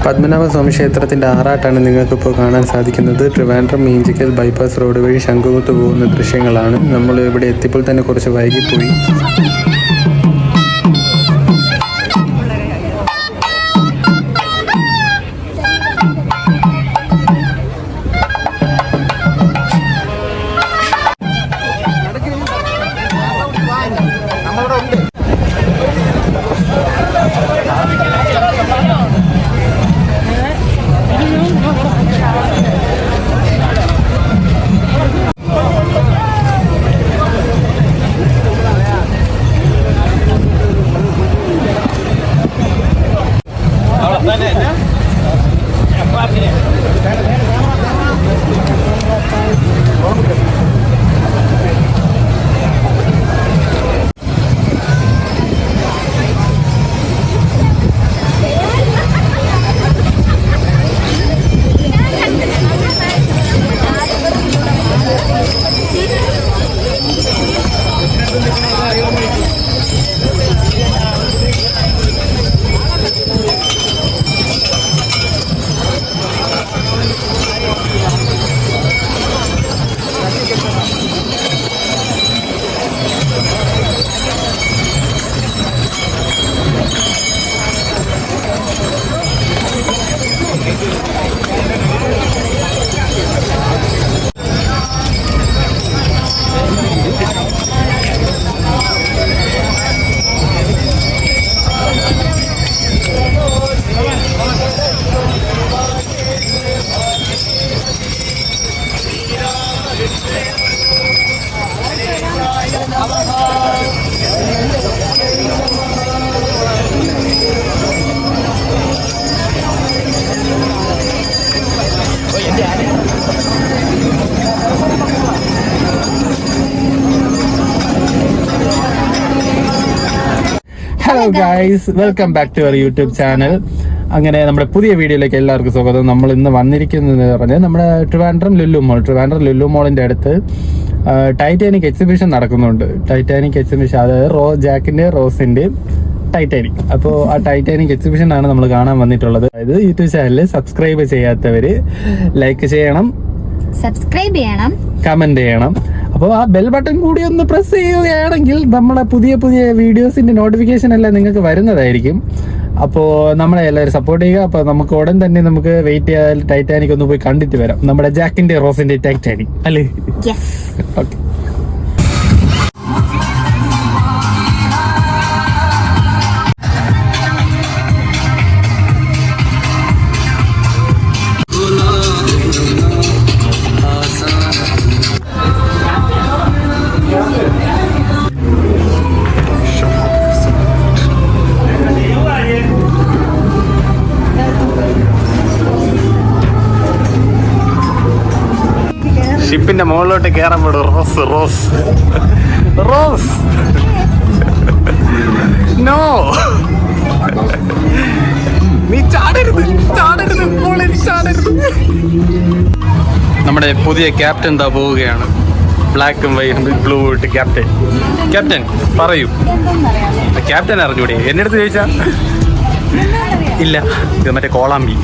പത്മനാഭസ്വാമി ക്ഷേത്രത്തിൻ്റെ ആറാട്ടാണ് നിങ്ങൾക്കിപ്പോൾ കാണാൻ സാധിക്കുന്നത്. ട്രിവാൻഡ്രം മീഞ്ചിക്കൽ ബൈപ്പാസ് റോഡ് വഴി ശംഖുമുഖത്ത് പോകുന്ന ദൃശ്യങ്ങളാണ്. നമ്മൾ ഇവിടെ എത്തിയപ്പോൾ തന്നെ കുറച്ച് വൈകിപ്പോയി. Hello guys, welcome back to our YouTube channel. അങ്ങനെ നമ്മുടെ പുതിയ വീഡിയോയിലേക്ക് എല്ലാവർക്കും സ്വാഗതം. നമ്മൾ ഇന്ന് വന്നിരിക്കുന്നത് പറഞ്ഞാൽ നമ്മുടെ ട്രിവാൻഡ്രം ലുലു മോളിന്റെ അടുത്ത് ടൈറ്റാനിക് എക്സിബിഷൻ നടക്കുന്നുണ്ട്. ടൈറ്റാനിക് എക്സിബിഷൻ, അതായത് ജാക്കിന്റെ റോസിന്റെ ടൈറ്റാനിക്. അപ്പോൾ ആ ടൈറ്റാനിക് എക്സിബിഷൻ ആണ് നമ്മൾ കാണാൻ വന്നിട്ടുള്ളത്. അതായത് യൂട്യൂബ് ചാനൽ സബ്സ്ക്രൈബ് ചെയ്യാത്തവര് ലൈക്ക് ചെയ്യണം, സബ്സ്ക്രൈബ് ചെയ്യണം, കമന്റ് ചെയ്യണം. അപ്പോൾ ആ ബെൽ ബട്ടൺ കൂടി ഒന്ന് പ്രസ് ചെയ്യുകയാണെങ്കിൽ നമ്മുടെ പുതിയ പുതിയ വീഡിയോസിന്റെ നോട്ടിഫിക്കേഷൻ എല്ലാം നിങ്ങൾക്ക് വരുന്നതായിരിക്കും. അപ്പോൾ നമ്മളെ എല്ലാവരും സപ്പോർട്ട് ചെയ്യുക. അപ്പോൾ നമുക്ക് ഉടൻ തന്നെ നമുക്ക് വെയിറ്റ് ചെയ്യാൻ ടൈറ്റാനിക് ഒന്ന് പോയി കണ്ടിട്ട് വരാം. നമ്മുടെ ജാക്കിന്റെ റോസിന്റെ ടൈറ്റാനിക് അല്ലേ? ഓക്കെ. ഷിപ്പിന്റെ മുകളിലോട്ട് കയറാൻ പറ്റും. റോസ് റോസ് റോസ് നോ, നീ ചാടരുത്, ചാടരുത്, ചാടരുത്. നമ്മുടെ പുതിയ ക്യാപ്റ്റൻ എന്താ പോവുകയാണ്. ബ്ലാക്കും വൈറ്റും ബ്ലൂ ഇട്ട് ക്യാപ്റ്റൻ. ക്യാപ്റ്റൻ പറയൂ. ക്യാപ്റ്റൻ അറിഞ്ഞൂടെ? എന്റെ അടുത്ത് ചോദിച്ചാ ഇല്ല. ഇത് മറ്റേ കോളാമ്പി.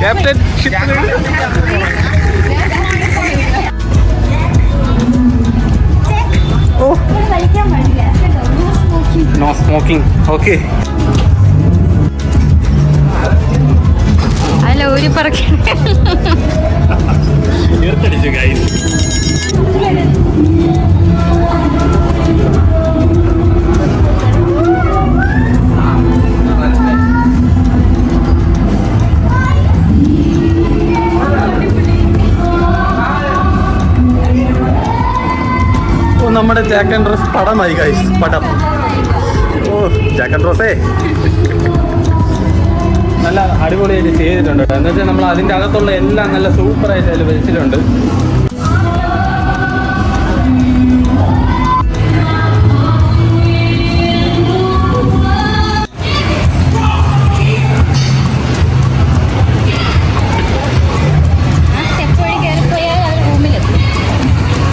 Captain no smoking. ഓക്കെ. അല്ല, ഒരു തീർത്തടിച്ചു ഗൈസ്. നമ്മുടെ ജാക്ക് ആൻഡ് റോസ് പടമായി ഗൈസ്, പടം. ഓ ജാക്ക് ആൻഡ് റോസേ നല്ല അടിപൊളിയായിട്ട് ചെയ്തിട്ടുണ്ട്. എന്ന് വെച്ചാൽ നമ്മൾ അതിൻ്റെ അകത്തുള്ള എല്ലാം നല്ല സൂപ്പറായിട്ട് അതിൽ വെച്ചിട്ടുണ്ട്.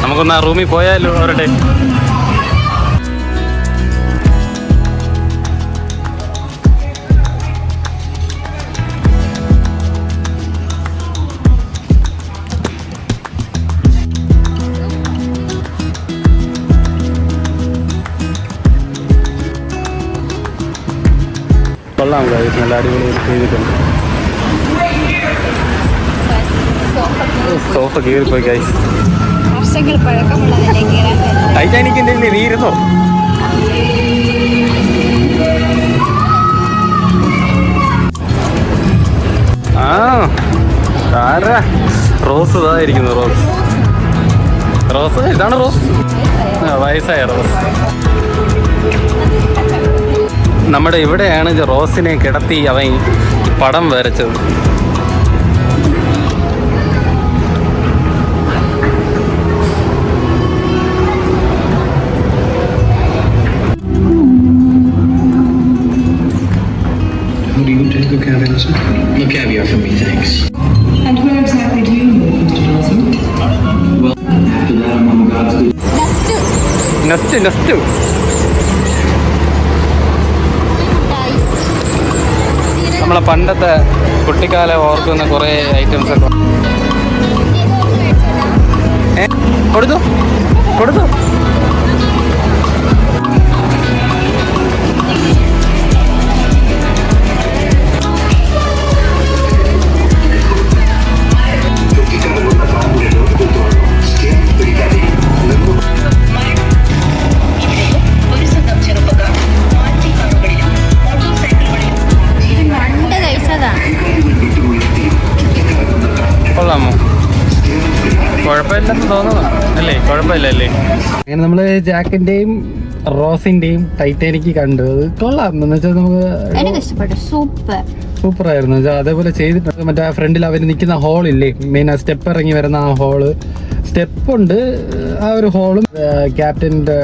നമുക്കൊന്ന് ആ റൂമിൽ പോയാലോ അവരുടെ. കൊള്ളാം guys. നല്ല അടിപൊളി ചെയ്തിട്ടുണ്ട്. Sofa കീറിപ്പോയി guys. ടൈറ്റാനിക്കിന്റെ നീ ഇരുന്നോ? ആ റോസ് ഇതായിരിക്കുന്നു. റോസ് ഇതാണ് റോസ്. വയസ്സായ റോസ്. നമ്മുടെ ഇവിടെയാണ് റോസിനെ കിടത്തി അവൻ പടം വരച്ചത്. Would you take a caviar, sir? No caviar for me, thanks. And where exactly do you live, Mr. Dawson? Well, after that, I'm on God's good. Nest നമ്മളെ പണ്ടത്തെ കുട്ടിക്കാലം ഓർക്കുന്ന കുറേ ഐറ്റംസ് ഒക്കെ കൊടുത്തു. കൊള്ളാമോ? കുഴപ്പമില്ലെന്ന് തോന്നുന്നു അല്ലേ? കുഴപ്പമില്ലല്ലേ? അങ്ങനെ നമ്മള് ജാക്കിന്റെയും റോസിന്റെയും ടൈറ്റാനിക് കണ്ടു. കൊള്ളാം എന്ന് വെച്ചാൽ നമുക്ക് സൂപ്പർ ആയിരുന്നു. അതേപോലെ ചെയ്തിട്ടുണ്ട്. മറ്റേ ഫ്രണ്ടിൽ അവർ നിൽക്കുന്ന ഹോളില്ലേ, മെയിൻ ആ സ്റ്റെപ്പ് ഇറങ്ങി വരുന്ന ആ ഹോള്, സ്റ്റെപ്പുണ്ട് ആ ഒരു ഹോളും ക്യാപ്റ്റൻ്റെ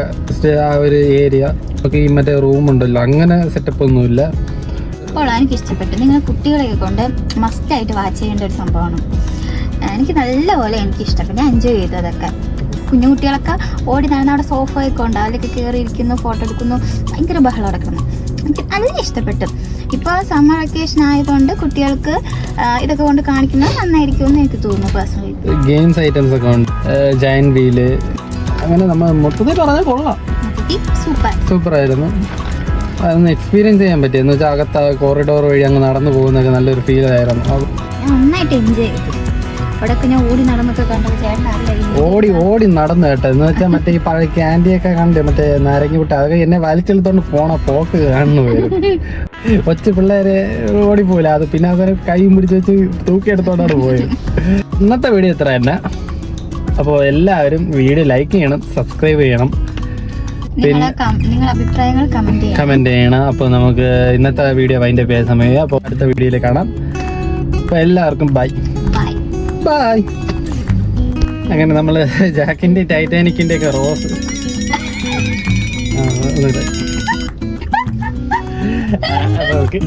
ആ ഒരു ഏരിയ ഒക്കെ ഈ മറ്റേ റൂമുണ്ടല്ലോ, അങ്ങനെ സെറ്റപ്പ് ഒന്നുമില്ല. എനിക്ക് ഇഷ്ടപ്പെട്ടു. നിങ്ങൾ കുട്ടികളെയൊക്കെ കൊണ്ട് മസ്റ്റായിട്ട് വാച്ച് ചെയ്യേണ്ട ഒരു സംഭവമാണ്. എനിക്ക് നല്ലപോലെ എനിക്ക് ഇഷ്ടപ്പെട്ടു. ഞാൻ എൻജോയ് ചെയ്തു അതൊക്കെ. കുഞ്ഞു കുട്ടികളൊക്കെ ഓടി നടന്ന് അവിടെ സോഫയൊക്കെ ഉണ്ട്, അതിലൊക്കെ കയറിയിരിക്കുന്നു, ഫോട്ടോ എടുക്കുന്നു, ഭയങ്കര ബഹളം നടക്കുന്നു. എനിക്ക് നല്ല ഇഷ്ടപ്പെട്ടു. ഇപ്പോൾ സമ്മർ വെക്കേഷൻ ആയതുകൊണ്ട് കുട്ടികൾക്ക് ഇതൊക്കെ കൊണ്ട് കാണിക്കുന്നത് നന്നായിരിക്കും എന്ന് എനിക്ക് തോന്നുന്നു പേഴ്സണലി. ഗെയിംസ് ഐറ്റംസ് ഒക്കെ ഉണ്ട്, ജയന്റ് വീല്, അങ്ങനെ നമ്മൾ മൊത്തത്തിൽ പറഞ്ഞാൽ കൊള്ളാം. സൂപ്പർ ആയിരുന്നു. അതൊന്ന് എക്സ്പീരിയൻസ് ചെയ്യാൻ പറ്റി. എന്ന് വെച്ചാൽ അകത്ത് കോറിഡോർ വഴി അങ്ങ് നടന്നു പോകുന്നതൊക്കെ നല്ലൊരു ഫീൽ ആയിരുന്നു. നന്നായിട്ട് എൻജോയ് ചെയ്തു. അവിടെ ഞാൻ ഓടി നടന്നൊക്കെ കണ്ടത് ചേട്ടൻ ഓടി നടന്നു കേട്ടോ. എന്ന് വെച്ചാൽ മറ്റേ ഈ പഴയ ക്യാൻഡിയൊക്കെ കണ്ട് മറ്റേ നാരങ്ങ വിട്ട് അതൊക്കെ എന്നെ വലിച്ചെടുത്തോണ്ട് പോണ പോക്ക് കാണുന്നു വരും. കൊച്ചു പിള്ളേര് ഓടിപ്പോയില്ല, അത് പിന്നെ അവരെ കൈയും പിടിച്ച് വെച്ച് തൂക്കിയെടുത്തോണ്ടാണ് പോയത്. ഇന്നത്തെ വീഡിയോ ഇത്ര തന്നെ. അപ്പോൾ എല്ലാവരും വീഡിയോ ലൈക്ക് ചെയ്യണം, സബ്സ്ക്രൈബ് ചെയ്യണം, പിന്നെ കമന്റ് ചെയ്യണം. അപ്പോൾ നമുക്ക് ഇന്നത്തെ വീഡിയോ വൈൻഡ് അപ്പ് ചെയ്യാൻ സമയം. അപ്പോൾ അടുത്ത വീഡിയോയിൽ കാണാം. അപ്പോൾ എല്ലാവർക്കും ബൈ. അങ്ങനെ നമ്മൾ ജാക്കിന്റെ ടൈറ്റാനിക്കിന്റെ ഒക്കെ റോസ് ഓക്കെ